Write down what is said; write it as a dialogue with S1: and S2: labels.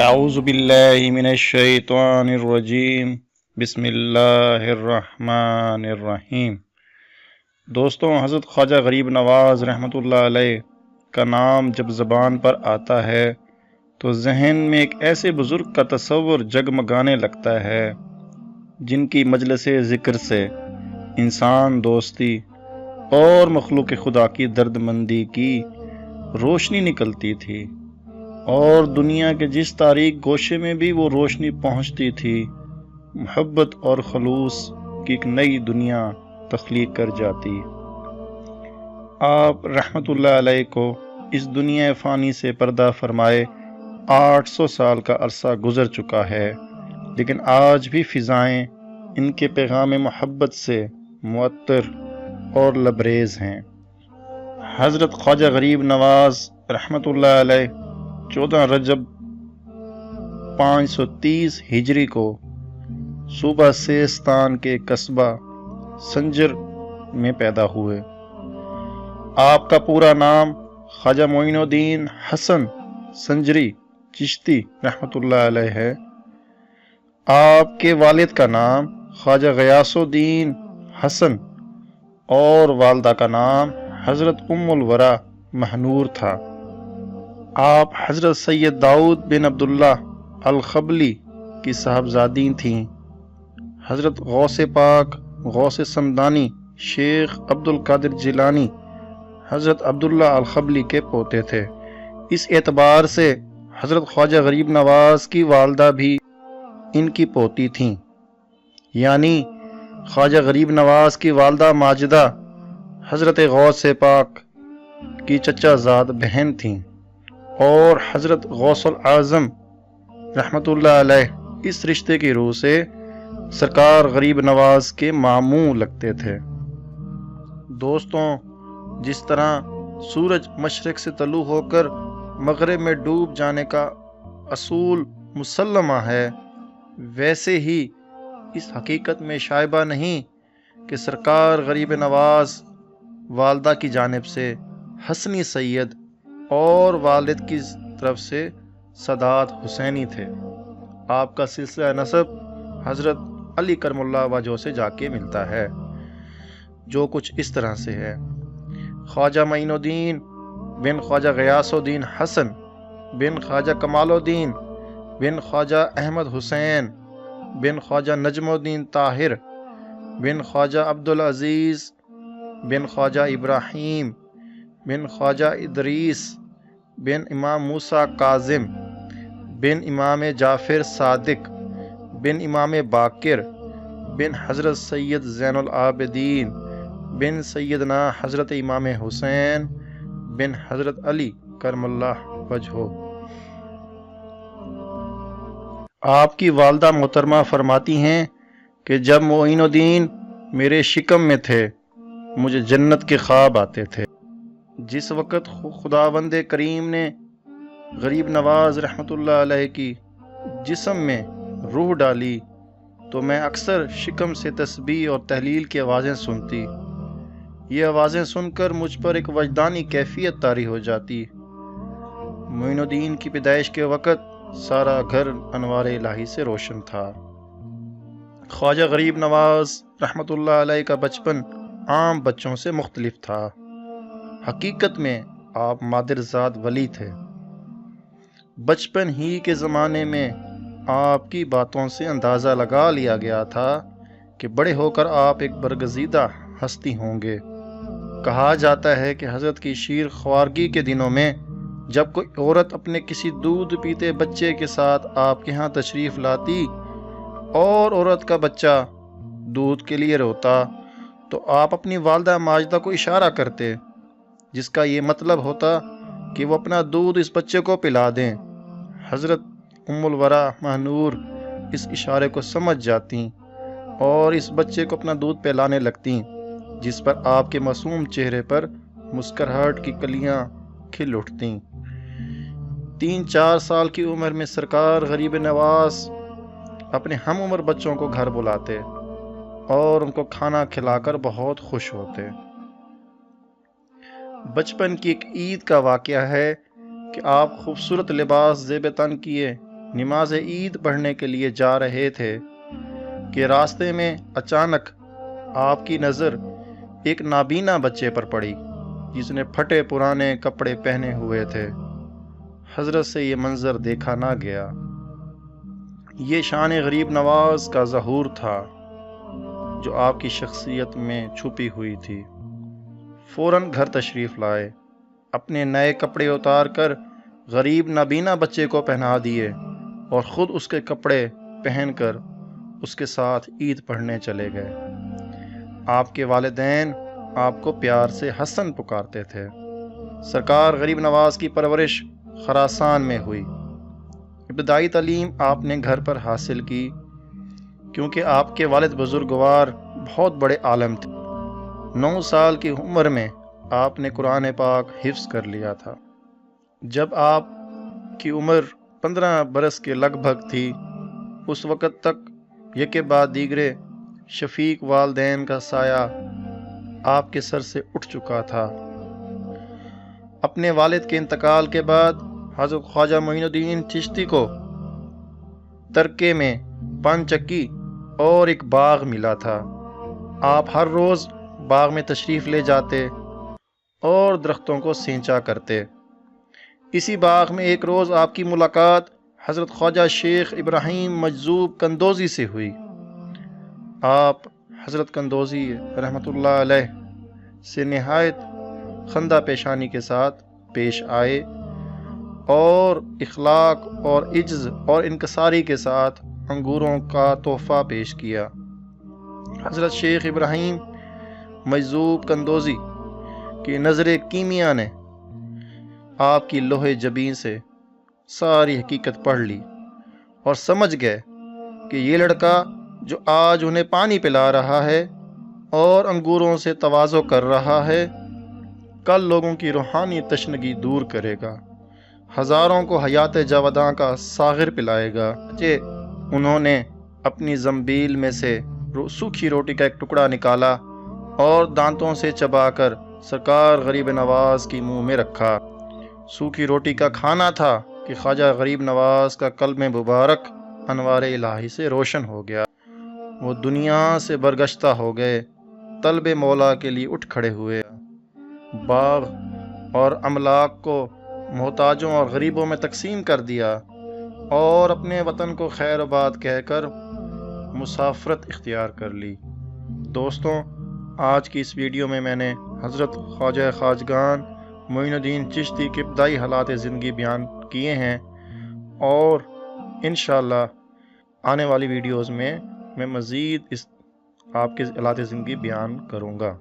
S1: اعوذ باللہ من الشیطان الرجیم بسم اللہ الرحمن الرحیم۔ دوستوں، حضرت خواجہ غریب نواز رحمۃ اللہ علیہ کا نام جب زبان پر آتا ہے تو ذہن میں ایک ایسے بزرگ کا تصور جگمگانے لگتا ہے جن کی مجلس ذکر سے انسان دوستی اور مخلوق خدا کی درد مندی کی روشنی نکلتی تھی، اور دنیا کے جس تاریک گوشے میں بھی وہ روشنی پہنچتی تھی محبت اور خلوص کی ایک نئی دنیا تخلیق کر جاتی۔ آپ رحمت اللہ علیہ کو اس دنیا فانی سے پردہ فرمائے 800 سال کا عرصہ گزر چکا ہے، لیکن آج بھی فضائیں ان کے پیغام محبت سے معطر اور لبریز ہیں۔ حضرت خواجہ غریب نواز رحمت اللہ علیہ 14 رجب 530 ہجری کو صوبہ سیستان کے قصبہ سنجر میں پیدا ہوئے۔ آپ کا پورا نام خواجہ معین الدین حسن سنجری چشتی رحمت اللہ علیہ ہے۔ آپ کے والد کا نام خواجہ غیاث الدین حسن اور والدہ کا نام حضرت ام الورا مہنور تھا۔ آپ حضرت سید داؤد بن عبداللہ الخبلی کی صاحبزادی تھیں۔ حضرت غوث پاک غوث سمدانی شیخ عبد القادر جیلانی حضرت عبداللہ الخبلی کے پوتے تھے۔ اس اعتبار سے حضرت خواجہ غریب نواز کی والدہ بھی ان کی پوتی تھیں، یعنی خواجہ غریب نواز کی والدہ ماجدہ حضرت غوث پاک کی چچا زاد بہن تھیں، اور حضرت غوث العظم رحمت اللہ علیہ اس رشتے کی روح سے سرکار غریب نواز کے ماموں لگتے تھے۔ دوستوں، جس طرح سورج مشرق سے طلوع ہو کر مغرب میں ڈوب جانے کا اصول مسلمہ ہے، ویسے ہی اس حقیقت میں شائبہ نہیں کہ سرکار غریب نواز والدہ کی جانب سے حسنی سید اور والد کی طرف سے سادات حسینی تھے۔ آپ کا سلسلہ نسب حضرت علی کرم اللہ وجہہ سے جا کے ملتا ہے، جو کچھ اس طرح سے ہے: خواجہ معین الدین بن خواجہ غیاث الدین حسن بن خواجہ کمال الدین بن خواجہ احمد حسین بن خواجہ نجم الدین طاہر بن خواجہ عبدالعزیز بن خواجہ ابراہیم بن خواجہ ادریس بن امام موسیٰ کاظم بن امام جعفر صادق بن امام باقر بن حضرت سید زین العابدین بن سیدنا حضرت امام حسین بن حضرت علی کرم اللہ وجہہ۔ آپ کی والدہ محترمہ فرماتی ہیں کہ جب معین الدین میرے شکم میں تھے مجھے جنت کے خواب آتے تھے۔ جس وقت خداوند کریم نے غریب نواز رحمت اللہ علیہ کی جسم میں روح ڈالی تو میں اکثر شکم سے تسبیح اور تحلیل کی آوازیں سنتی۔ یہ آوازیں سن کر مجھ پر ایک وجدانی کیفیت طاری ہو جاتی۔ معین الدین کی پیدائش کے وقت سارا گھر انوار الہی سے روشن تھا۔ خواجہ غریب نواز رحمت اللہ علیہ کا بچپن عام بچوں سے مختلف تھا۔ حقیقت میں آپ مادرزاد ولی تھے۔ بچپن ہی کے زمانے میں آپ کی باتوں سے اندازہ لگا لیا گیا تھا کہ بڑے ہو کر آپ ایک برگزیدہ ہستی ہوں گے۔ کہا جاتا ہے کہ حضرت کی شیر خوارگی کے دنوں میں جب کوئی عورت اپنے کسی دودھ پیتے بچے کے ساتھ آپ کے ہاں تشریف لاتی اور عورت کا بچہ دودھ کے لیے روتا تو آپ اپنی والدہ ماجدہ کو اشارہ کرتے، جس کا یہ مطلب ہوتا کہ وہ اپنا دودھ اس بچے کو پلا دیں۔ حضرت ام الورا مہنور اس اشارے کو سمجھ جاتیں اور اس بچے کو اپنا دودھ پلانے لگتیں، جس پر آپ کے معصوم چہرے پر مسکراہٹ کی کلیاں کھل اٹھتیں۔ 3-4 سال کی عمر میں سرکار غریب نواز اپنے ہم عمر بچوں کو گھر بلاتے اور ان کو کھانا کھلا کر بہت خوش ہوتے۔ بچپن کی ایک عید کا واقعہ ہے کہ آپ خوبصورت لباس زیب تن کیے نماز عید پڑھنے کے لیے جا رہے تھے کہ راستے میں اچانک آپ کی نظر ایک نابینا بچے پر پڑی جس نے پھٹے پرانے کپڑے پہنے ہوئے تھے۔ حضرت سے یہ منظر دیکھا نہ گیا۔ یہ شان غریب نواز کا ظہور تھا جو آپ کی شخصیت میں چھپی ہوئی تھی۔ فوراً گھر تشریف لائے، اپنے نئے کپڑے اتار کر غریب نابینا بچے کو پہنا دیے اور خود اس کے کپڑے پہن کر اس کے ساتھ عید پڑھنے چلے گئے۔ آپ کے والدین آپ کو پیار سے حسن پکارتے تھے۔ سرکار غریب نواز کی پرورش خراسان میں ہوئی۔ ابتدائی تعلیم آپ نے گھر پر حاصل کی کیونکہ آپ کے والد بزرگوار بہت بڑے عالم تھے۔ 9 سال کی عمر میں آپ نے قرآن پاک حفظ کر لیا تھا۔ جب آپ کی عمر 15 برس کے لگ بھگ تھی، اس وقت تک یکے بعد دیگرے شفیق والدین کا سایہ آپ کے سر سے اٹھ چکا تھا۔ اپنے والد کے انتقال کے بعد حضرت خواجہ معین الدین چشتی کو ترکے میں پان چکی اور ایک باغ ملا تھا۔ آپ ہر روز باغ میں تشریف لے جاتے اور درختوں کو سینچا کرتے۔ اسی باغ میں ایک روز آپ کی ملاقات حضرت خواجہ شیخ ابراہیم مجذوب قندوزی سے ہوئی۔ آپ حضرت قندوزی رحمۃ اللہ علیہ سے نہایت خندہ پیشانی کے ساتھ پیش آئے اور اخلاق اور عجز اور انکساری کے ساتھ انگوروں کا تحفہ پیش کیا۔ حضرت شیخ ابراہیم مجذوب قندوزی کی نظر کیمیا نے آپ کی لوح جبین سے ساری حقیقت پڑھ لی اور سمجھ گئے کہ یہ لڑکا جو آج انہیں پانی پلا رہا ہے اور انگوروں سے تواضع کر رہا ہے، کل لوگوں کی روحانی تشنگی دور کرے گا، ہزاروں کو حیات جاوداں کا ساغر پلائے گا۔ انہوں نے اپنی زنبیل میں سے سوکھی روٹی کا ایک ٹکڑا نکالا اور دانتوں سے چبا کر سرکار غریب نواز کی منہ میں رکھا۔ سوکھی روٹی کا کھانا تھا کہ خواجہ غریب نواز کا قلب مبارک انوار الہی سے روشن ہو گیا۔ وہ دنیا سے برگشتہ ہو گئے، طلب مولا کے لیے اٹھ کھڑے ہوئے، باغ اور املاک کو محتاجوں اور غریبوں میں تقسیم کر دیا اور اپنے وطن کو خیر آباد کہہ کر مسافرت اختیار کر لی۔ دوستوں، آج کی اس ویڈیو میں نے حضرت خواجہ خواجگان معین الدین چشتی کے ابتدائی حالات زندگی بیان کیے ہیں، اور انشاءاللہ آنے والی ویڈیوز میں مزید آپ کے حالات زندگی بیان کروں گا۔